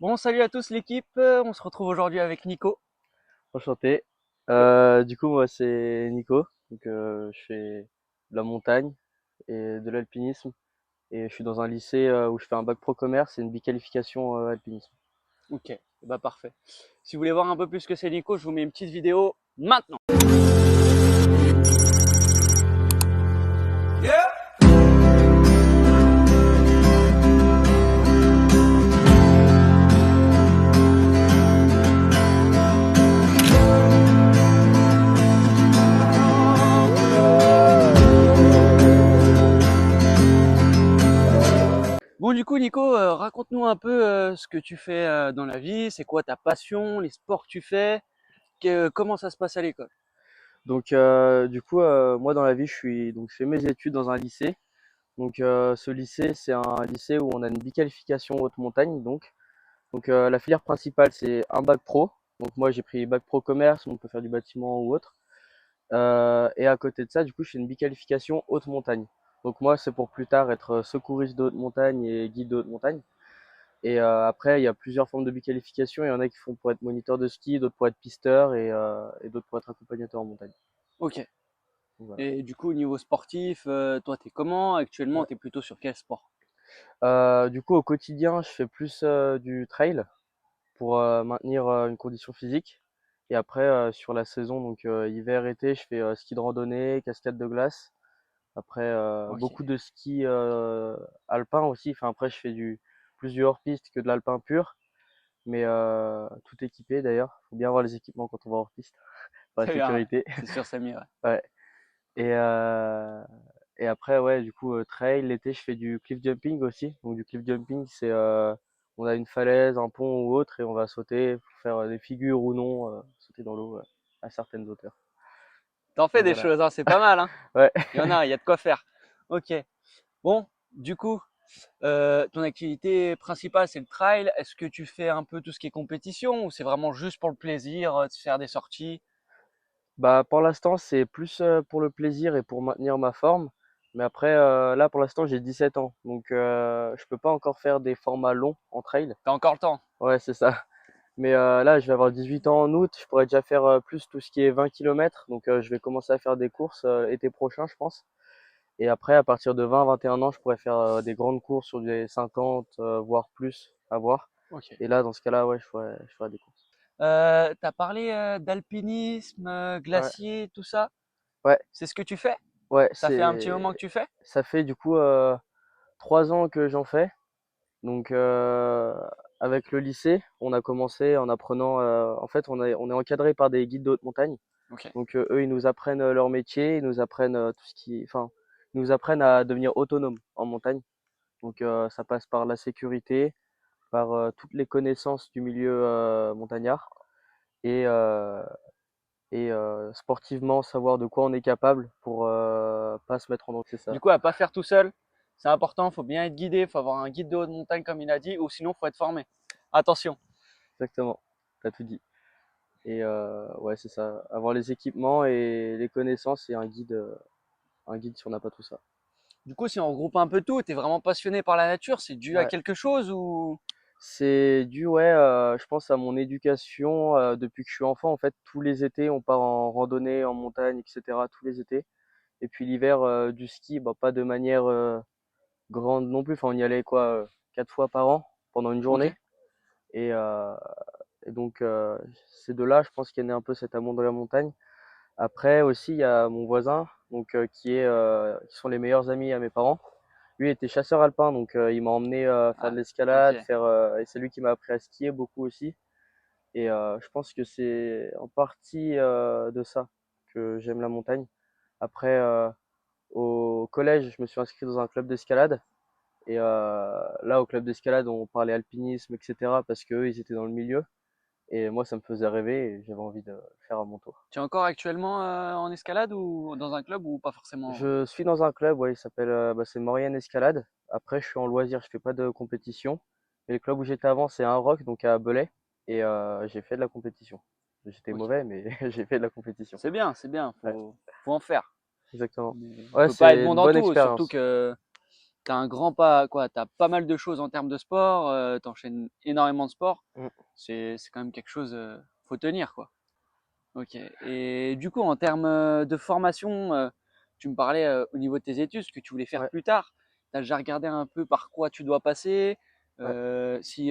Bon, salut à tous l'équipe, on se retrouve aujourd'hui avec Nico. Enchanté. Du coup, moi, c'est Nico. Donc, je fais de la montagne et de l'alpinisme. Et je suis dans un lycée où je fais un bac pro commerce et une biqualification alpinisme. Ok, bah parfait. Si vous voulez voir un peu plus ce que c'est Nico, je vous mets une petite vidéo maintenant. Bon, du coup, Nico, raconte-nous un peu ce que tu fais dans la vie, c'est quoi ta passion, les sports que tu fais, comment ça se passe à l'école. Donc, du coup, moi, dans la vie, je fais mes études dans un lycée. Donc, ce lycée, c'est un lycée où on a une biqualification haute montagne. Donc, la filière principale, c'est un bac pro. Donc, moi, j'ai pris bac pro commerce, on peut faire du bâtiment ou autre. Et à côté de ça, du coup, je fais une biqualification haute montagne. Donc moi, c'est pour plus tard être secouriste de haute montagne et guide de haute montagne. Et après, il y a plusieurs formes de biqualification. Il y en a qui font pour être moniteur de ski, d'autres pour être pisteur et d'autres pour être accompagnateur en montagne. Ok. Donc, voilà. Et du coup, au niveau sportif, toi, t'es comment? Actuellement, Ouais. t'es plutôt sur quel sport? Du coup, au quotidien, je fais plus du trail pour maintenir une condition physique. Et après, sur la saison, donc hiver, été, je fais ski de randonnée, cascade de glace. Après, Ok. beaucoup de ski alpin aussi. Enfin, après, je fais plus du hors-piste que de l'alpin pur. Mais tout équipé d'ailleurs. Faut bien avoir les équipements quand on va hors-piste pour la C'est bien, ouais. sécurité. C'est sûr, c'est mieux. Ouais. Ouais. Et, euh, et après, ouais, du coup, trail, l'été, je fais du cliff jumping aussi. Donc, du cliff jumping, on a une falaise, un pont ou autre, et on va sauter pour faire des figures ou non, sauter dans l'eau à certaines hauteurs. T'en fais Donc, des voilà. choses, hein, c'est pas mal, hein. Ouais. Il y a de quoi faire. Ok. Bon, du coup, ton activité principale, c'est le trail. Est-ce que tu fais un peu tout ce qui est compétition ou c'est vraiment juste pour le plaisir de faire des sorties? Bah, pour l'instant, c'est plus pour le plaisir et pour maintenir ma forme. Mais après, là, pour l'instant, j'ai 17 ans. Donc, je peux pas encore faire des formats longs en trail. T'as encore le temps. Ouais, c'est ça. Mais là, je vais avoir 18 ans en août. Je pourrais déjà faire plus tout ce qui est 20 km. Donc, je vais commencer à faire des courses été prochain, je pense. Et après, à partir de 20-21 ans, je pourrais faire des grandes courses sur des 50, voire plus, à voir. Ok. Et là, dans ce cas-là, ouais, je ferai des courses. T'as parlé d'alpinisme, Ouais, glacier, tout ça. ouais, C'est ce que tu fais? ouais. Ça fait un petit moment que tu fais? Ça fait du coup 3 ans que j'en fais. Donc, avec le lycée, on a commencé en apprenant. En fait, on est encadré par des guides de haute montagne. Ok. Donc, eux, ils nous apprennent leur métier, ils nous apprennent enfin, ils nous apprennent à devenir autonomes en montagne. Donc, ça passe par la sécurité, par toutes les connaissances du milieu montagnard et, euh, et sportivement savoir de quoi on est capable pour pas se mettre en danger. C'est Du ça, coup, à pas faire tout seul, c'est important. Faut bien être guidé. Faut avoir un guide de haute montagne comme il a dit, ou sinon faut être formé. Attention. exactement. T'as tout dit. Et ouais, c'est ça. Avoir les équipements et les connaissances et un guide si on n'a pas tout ça. Du coup, si on regroupe un peu tout, t'es vraiment passionné par la nature, c'est dû à Ouais. quelque chose ou? C'est dû, ouais, je pense à mon éducation. Depuis que je suis enfant, en fait, tous les étés, on part en randonnée, en montagne, etc. Tous les étés. Et puis l'hiver, du ski, bah, pas de manière grande non plus. Enfin, on y allait quoi, 4 fois par an pendant une Ok. journée. Et, euh, et donc, c'est de là, je pense, qu'il y a né un peu cet amour de la montagne. Après aussi, il y a mon voisin, donc qui sont les meilleurs amis à mes parents. Lui était chasseur alpin, donc il m'a emmené faire de Ah, l'escalade, ok. et c'est lui qui m'a appris à skier beaucoup aussi. Et je pense que c'est en partie de ça que j'aime la montagne. Après, au collège, je me suis inscrit dans un club d'escalade. Et là, au club d'escalade, on parlait alpinisme, etc. parce qu'eux, ils étaient dans le milieu. Et moi, ça me faisait rêver et j'avais envie de le faire à mon tour. Tu es encore actuellement en escalade ou dans un club ou pas forcément? Je suis dans un club, ouais, il s'appelle, c'est Maurienne Escalade. Après, je suis en loisir, je fais pas de compétition. Et le club où j'étais avant, c'est un rock, donc à Belay. Et j'ai fait de la compétition. J'étais Ok. mauvais, mais j'ai fait de la compétition. C'est bien, Ouais, faut en faire. exactement. Mais on Ouais, peut pas être c'est bon une dans bonne tout, surtout expérience. que t'as un grand pas, quoi. T'as pas mal de choses en termes de sport. T'enchaînes énormément de sport. Mm. C'est quand même quelque chose, faut tenir, quoi. Ok. Et du coup, en termes de formation, tu me parlais au niveau de tes études, ce que tu voulais faire Ouais, plus tard. Tu as déjà regardé un peu par quoi tu dois passer. ouais. Si,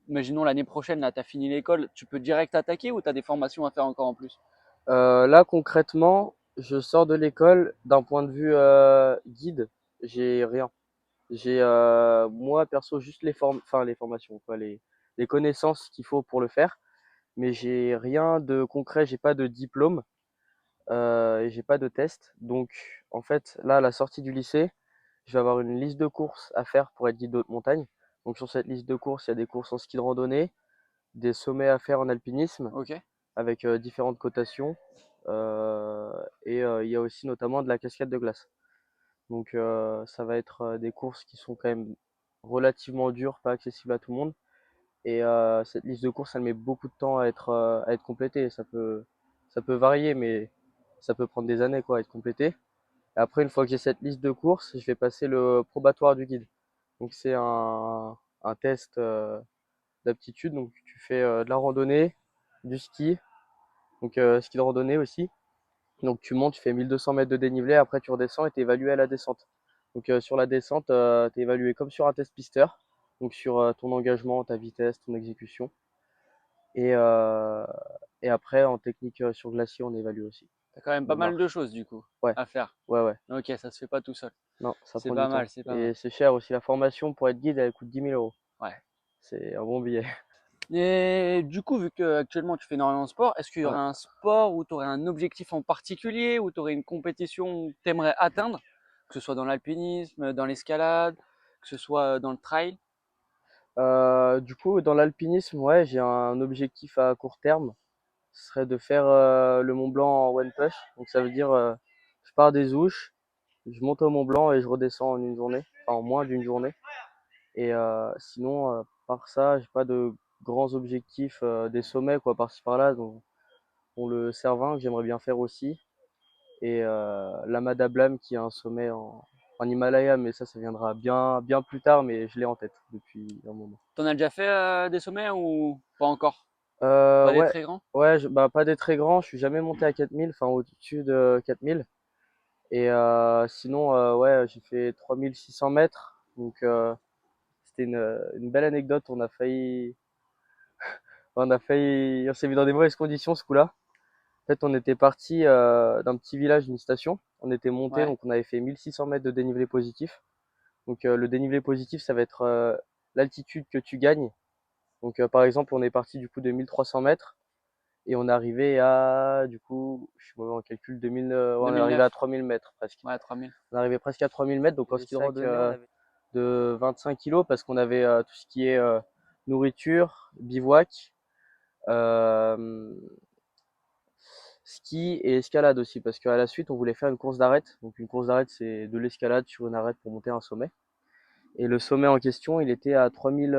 imaginons l'année prochaine, là, tu as fini l'école, tu peux direct attaquer ou tu as des formations à faire encore en plus? Là, concrètement, je sors de l'école. D'un point de vue guide, j'ai rien. J'ai moi perso juste enfin les formations, quoi, les connaissances qu'il faut pour le faire, mais j'ai rien de concret. J'ai pas de diplôme et j'ai pas de test. Donc, en fait, là, à la sortie du lycée, je vais avoir une liste de courses à faire pour être guide de haute montagne. Donc, sur cette liste de courses, il y a des courses en ski de randonnée, des sommets à faire en alpinisme Ok. avec différentes cotations. Il y a aussi notamment de la cascade de glace. Donc ça va être des courses qui sont quand même relativement dures, pas accessibles à tout le monde. Et cette liste de courses, elle met beaucoup de temps à être complétée. Ça peut varier, mais ça peut prendre des années quoi, à être complété. Et après, une fois que j'ai cette liste de courses, je vais passer le probatoire du guide. Donc c'est un test d'aptitude. Donc tu fais de la randonnée, du ski, donc ski de randonnée aussi. Donc tu montes, tu fais 1200 mètres de dénivelé, après tu redescends et tu es évalué à la descente. Donc sur la descente, tu es évalué comme sur un test pisteur, donc sur ton engagement, ta vitesse, ton exécution. Et, euh, et après en technique sur glacier, on évalue aussi Tu as quand même de pas mal de marche. choses du coup Ouais, à faire. ouais. Ok, ça se fait pas tout seul. Non, ça C'est prend pas du mal, temps. c'est pas mal. Et c'est cher aussi. La formation pour être guide, elle coûte 10 000 euros. Ouais. C'est un bon billet. Et du coup, vu que actuellement tu fais énormément de sport, est-ce qu'il y Ouais. aurait un sport où tu aurais un objectif en particulier, où tu aurais une compétition que tu aimerais atteindre, que ce soit dans l'alpinisme, dans l'escalade, que ce soit dans le trail? Du coup, dans l'alpinisme, ouais, j'ai un objectif à court terme. Ce serait de faire le Mont Blanc en one push. Donc ça veut dire, je pars des Ouches, je monte au Mont Blanc et je redescends en une journée, enfin en moins d'une journée. Et sinon, par ça, j'ai pas de grands objectifs, des sommets quoi, par-ci par-là, dont le Cervin que j'aimerais bien faire aussi. Et l'Ama Dablam qui est un sommet en Himalaya, mais ça viendra bien plus tard, mais je l'ai en tête depuis un moment. T'en as déjà fait des sommets ou pas encore? Pas des Ouais, très grands? ouais, bah, pas des très grands, je suis jamais monté à 4000, enfin au-dessus de 4000. Et sinon, ouais, j'ai fait 3600 mètres. Donc, c'était une belle anecdote. On s'est mis dans des mauvaises conditions ce coup-là. En fait, on était parti d'un petit village, d'une station. On était monté, Ouais, donc on avait fait 1600 mètres de dénivelé positif. Donc, le dénivelé positif, ça va être l'altitude que tu gagnes. Donc, par exemple, on est parti du coup de 1300 mètres et on est arrivé à, du coup, je suis mauvais en calcul, 2000, ouais, on est arrivé 2009. à 3000 mètres presque. Ouais, 3000. On est arrivé presque à 3000 mètres, donc en Les ski de sacs randonnée, on avait. de 25 kilos parce qu'on avait tout ce qui est nourriture, bivouac, euh, ski et escalade aussi parce qu'à la suite on voulait faire une course d'arête. Donc une course d'arête c'est de l'escalade sur une arête pour monter un sommet. Et le sommet en question il était à 3000,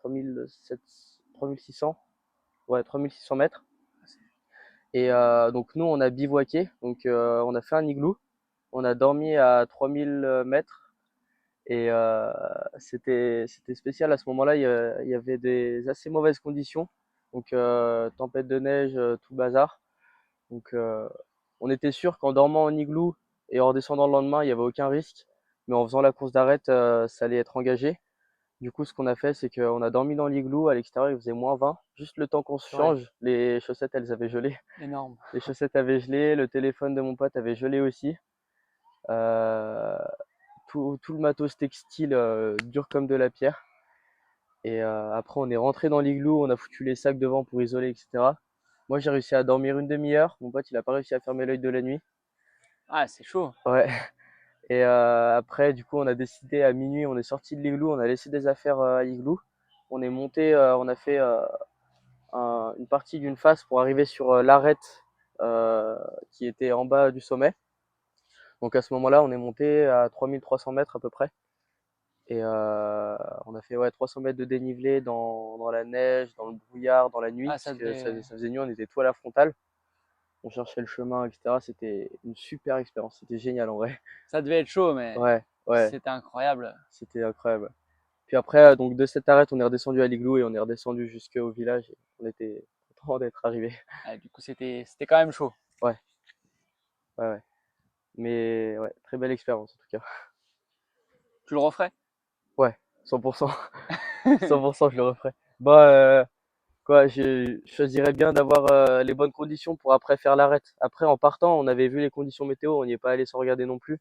3700, 3600, ouais 3600 mètres. Et donc nous on a bivouaqué, donc on a fait un igloo, on a dormi à 3000 mètres. Et c'était spécial à ce moment-là. Il y avait des assez mauvaises conditions, donc tempête de neige, tout bazar. Donc on était sûr qu'en dormant en igloo et en redescendant le lendemain, il n'y avait aucun risque. Mais en faisant la course d'arête, ça allait être engagé. Du coup, ce qu'on a fait, c'est qu'on a dormi dans l'igloo. À l'extérieur, il faisait -20. Juste le temps qu'on se Purée, change, les chaussettes, elles avaient gelé. énorme. Les chaussettes avaient gelé, le téléphone de mon pote avait gelé aussi. Euh, tout le matos textile dur comme de la pierre. Et après, on est rentré dans l'igloo, on a foutu les sacs devant pour isoler, etc. Moi, j'ai réussi à dormir une demi-heure. Mon pote, il a pas réussi à fermer l'œil de la nuit. Ah, c'est chaud. Ouais. Et après, du coup, on a décidé à minuit, on est sorti de l'igloo, on a laissé des affaires à l'igloo. On est monté, on a fait une partie d'une face pour arriver sur l'arête qui était en bas du sommet. Donc à ce moment-là, on est monté à 3300 mètres à peu près. Et on a fait ouais, 300 mètres de dénivelé dans la neige, dans le brouillard, dans la nuit, Ah, parce ça que devait. ça faisait nuit, on était tout à la frontale. on cherchait le chemin, etc. C'était une super expérience, c'était génial en vrai. Ça devait être chaud, mais Ouais, ouais, c'était incroyable. c'était incroyable. Puis après, donc de cette arête, on est redescendu à l'igloo et on est redescendu jusqu'au village. Et on était content d'être arrivé. Ah, du coup, c'était quand même chaud. Ouais, ouais, ouais. Mais ouais, très belle expérience en tout cas. Tu le referais? Ouais, 100%, 100%, je le referais. Bah, quoi, je choisirais bien d'avoir les bonnes conditions pour après faire l'arête. Après, en partant, on avait vu les conditions météo, on n'y est pas allé sans regarder non plus.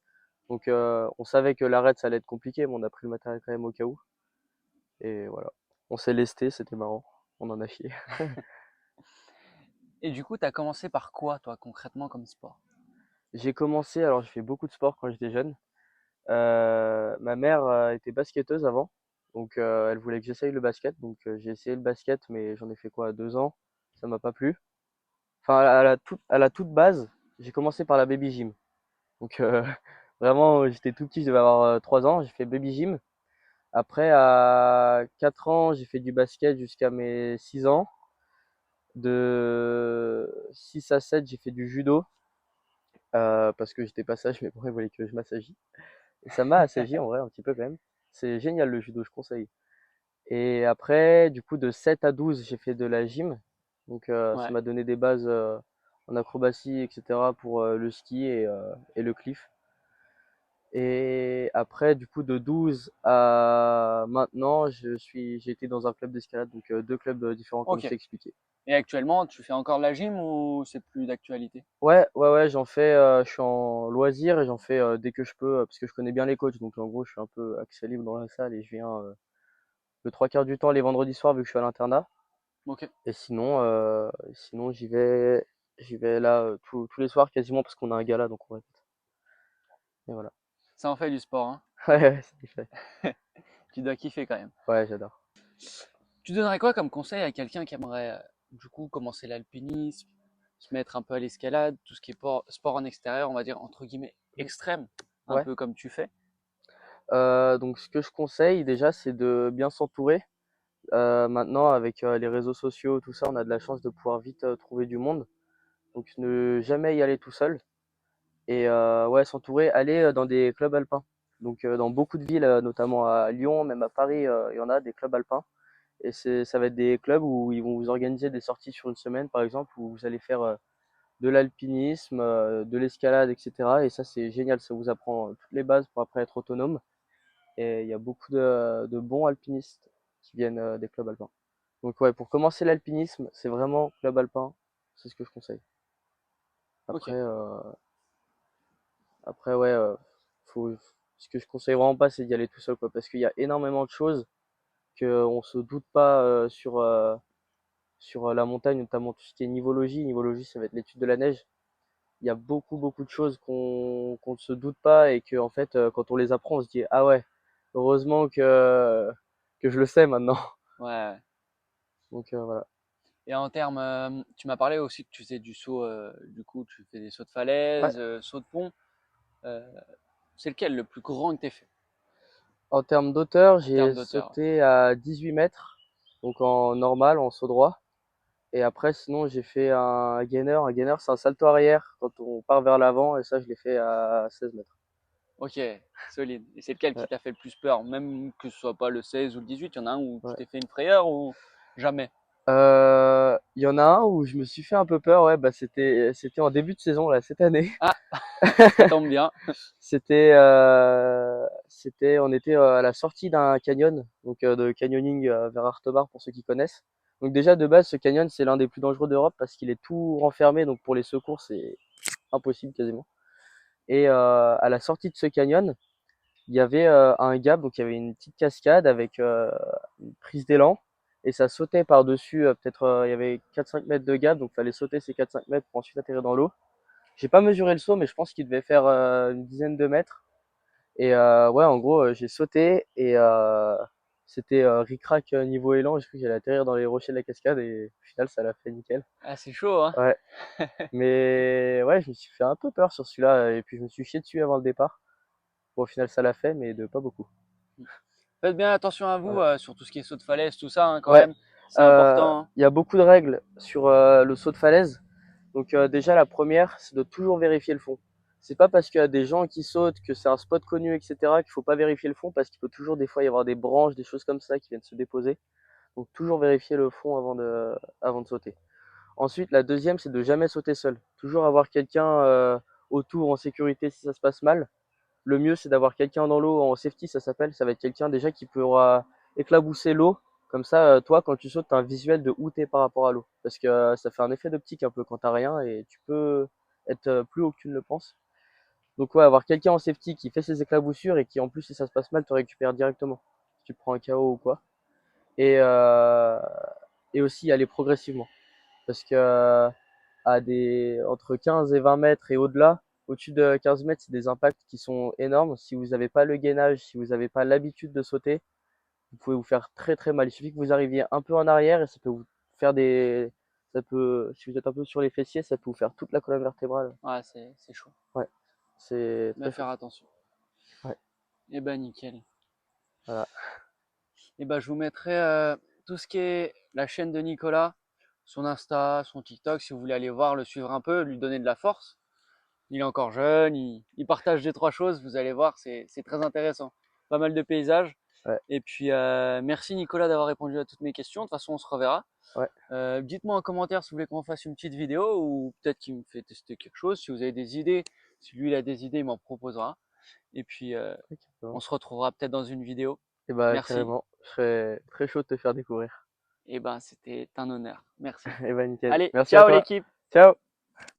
Donc, on savait que l'arête, ça allait être compliqué, mais on a pris le matériel quand même au cas où. Et voilà. On s'est lesté, c'était marrant. On en a chié. Et du coup, tu as commencé par quoi, toi, concrètement, comme sport? J'ai commencé, alors j'ai fait beaucoup de sport quand j'étais jeune. Ma mère était basketteuse avant, donc elle voulait que j'essaye le basket. Donc j'ai essayé le basket, mais j'en ai fait quoi, 2 ans. Ça m'a pas plu. Enfin, à la toute base, j'ai commencé par la baby gym. Donc vraiment, j'étais tout petit, je devais avoir 3 ans, j'ai fait baby gym. Après, à 4 ans, j'ai fait du basket jusqu'à mes 6 ans. De 6 à 7, j'ai fait du judo, parce que j'étais pas sage, mes parents ils voulaient que je m'assagis. Et ça m'a assagi en vrai, un petit peu quand même. C'est génial le judo, je conseille. Et après, du coup, de 7 à 12, j'ai fait de la gym. Donc ça Ouais, m'a donné des bases en acrobatie, etc. pour le ski et le cliff. Et après, du coup, de 12 à maintenant, j'ai été dans un club d'escalade, donc 2 clubs différents comme ok. je t'ai expliqué. Et actuellement, tu fais encore de la gym ou c'est plus d'actualité? Ouais, ouais, ouais, j'en fais, je suis en loisir et j'en fais dès que je peux, parce que je connais bien les coachs, donc en gros, je suis un peu accès libre dans la salle et je viens le 3 quarts du temps les vendredis soirs vu que je suis à l'internat. Ok. Et sinon j'y vais là tous les soirs quasiment parce qu'on a un gala, donc on répète. Et voilà. Ça en fait du sport, hein. Ouais, ouais, c'est fait. Tu dois kiffer quand même. Ouais, j'adore. Tu donnerais quoi comme conseil à quelqu'un qui aimerait, du coup, commencer l'alpinisme, se mettre un peu à l'escalade, tout ce qui est sport en extérieur, on va dire, entre guillemets, Mm. extrême, un Ouais. peu comme tu fais? Donc ce que je conseille déjà, c'est de bien s'entourer. Maintenant, avec les réseaux sociaux, tout ça, on a de la chance de pouvoir vite trouver du monde. Donc ne jamais y aller tout seul. Et ouais, s'entourer, aller dans des clubs alpins. Donc dans beaucoup de villes, notamment à Lyon, même à Paris, il y en a des clubs alpins. Et ça va être des clubs où ils vont vous organiser des sorties sur une semaine, par exemple, où vous allez faire de l'alpinisme, de l'escalade, etc. Et ça, c'est génial. Ça vous apprend toutes les bases pour après être autonome. Et il y a beaucoup de bons alpinistes qui viennent des clubs alpins. Donc ouais, pour commencer l'alpinisme, c'est vraiment club alpin. C'est ce que je conseille. Ok. Après, ouais, ce que je conseille vraiment pas, c'est d'y aller tout seul, quoi, parce qu'il y a énormément de choses qu'on se doute pas sur la montagne, notamment tout ce qui est nivologie. Nivologie, ça va être l'étude de la neige. Il y a beaucoup, beaucoup de choses qu'on ne se doute pas et que, en fait, quand on les apprend, on se dit, ah ouais, heureusement que je le sais maintenant. Ouais. Donc, voilà. Et en termes, tu m'as parlé aussi que tu faisais du saut, du coup, tu fais des sauts de Ouais. falaise, saut de pont. Euh, c'est lequel le plus grand que tu fait En termes d'auteur, en termes j'ai d'auteur? sauté à 18 mètres, donc en normal, en saut droit. Et après, sinon, j'ai fait un gainer. Un gainer, c'est un salto arrière quand on part vers l'avant, et ça, je l'ai fait à 16 mètres. Ok, solide. Et c'est lequel qui Ouais, t'a fait le plus peur? Même que ce soit pas le 16 ou le 18, il y en a un où tu ouais. t'es fait une frayeur ou jamais? Il y en a un où je me suis fait un peu peur, ouais, bah c'était en début de saison, là, cette année. Ah, ça tombe bien. On était à la sortie d'un canyon, donc de canyoning vers Artebar pour ceux qui connaissent. Donc déjà de base, ce canyon c'est l'un des plus dangereux d'Europe parce qu'il est tout renfermé, donc pour les secours c'est impossible quasiment. Et à la sortie de ce canyon, il y avait un gap, donc il y avait une petite cascade avec une prise d'élan et ça sautait par-dessus, peut-être il y avait 4-5 mètres de gap, donc il fallait sauter ces 4-5 mètres pour ensuite atterrir dans l'eau. J'ai pas mesuré le saut, mais je pense qu'il devait faire une dizaine de mètres. Et ouais, en gros, j'ai sauté et c'était ric-rac niveau élan. J'ai cru que j'allais atterrir dans les rochers de la cascade et au final, ça l'a fait nickel. Ah, c'est chaud, hein? Ouais, mais ouais, je me suis fait un peu peur sur celui-là et puis je me suis chié dessus avant le départ. Bon, au final, ça l'a fait, mais de pas beaucoup. Faites bien attention à vous Ouais, sur tout ce qui est saut de falaise, tout ça, hein, quand ouais. même. C'est important, hein. Il y a beaucoup de règles sur le saut de falaise. Donc déjà la première, c'est de toujours vérifier le fond. C'est pas parce qu'il y a des gens qui sautent, que c'est un spot connu, etc., qu'il faut pas vérifier le fond, parce qu'il peut toujours des fois y avoir des branches, des choses comme ça qui viennent se déposer. Donc toujours vérifier le fond avant de sauter. Ensuite, la deuxième, c'est de jamais sauter seul. Toujours avoir quelqu'un autour en sécurité si ça se passe mal. Le mieux, c'est d'avoir quelqu'un dans l'eau en safety, ça s'appelle. Ça va être quelqu'un déjà qui pourra éclabousser l'eau. Comme ça, toi, quand tu sautes, tu as un visuel de où t'es par rapport à l'eau. Parce que ça fait un effet d'optique un peu quand t'as rien et tu peux être plus haut que tu ne le penses. Donc ouais, avoir quelqu'un en safety qui fait ses éclaboussures et qui en plus, si ça se passe mal, te récupère directement. Si tu prends un KO ou quoi. Et, euh, et aussi y aller progressivement. Parce que entre 15 et 20 mètres et au-delà, au-dessus de 15 mètres, c'est des impacts qui sont énormes. Si vous n'avez pas le gainage, si vous n'avez pas l'habitude de sauter, vous pouvez vous faire très très mal. Il suffit que vous arriviez un peu en arrière et ça peut vous faire si vous êtes un peu sur les fessiers, ça peut vous faire toute la colonne vertébrale. Ouais, c'est chaud. Ouais, c'est Bien très chaud. faire attention. Ouais, Eh ben, nickel. voilà. Eh ben, je vous mettrai tout ce qui est la chaîne de Nicolas, son Insta, son TikTok, si vous voulez aller voir, le suivre un peu, lui donner de la force. Il est encore jeune, il partage deux, trois choses, vous allez voir, c'est très intéressant. Pas mal de paysages. Ouais, Et puis, merci Nicolas d'avoir répondu à toutes mes questions. De toute façon, on se reverra. ouais. Dites-moi en commentaire si vous voulez qu'on fasse une petite vidéo ou peut-être qu'il me fait tester quelque chose. Si vous avez des idées, si lui il a des idées, il m'en proposera. Et puis, on se retrouvera peut-être dans une vidéo. Et bah Merci. carrément, je serais très chaud de te faire découvrir. Et ben, c'était un honneur. Merci. Et bah nickel. Allez, Merci à ciao toi. l'équipe! Ciao!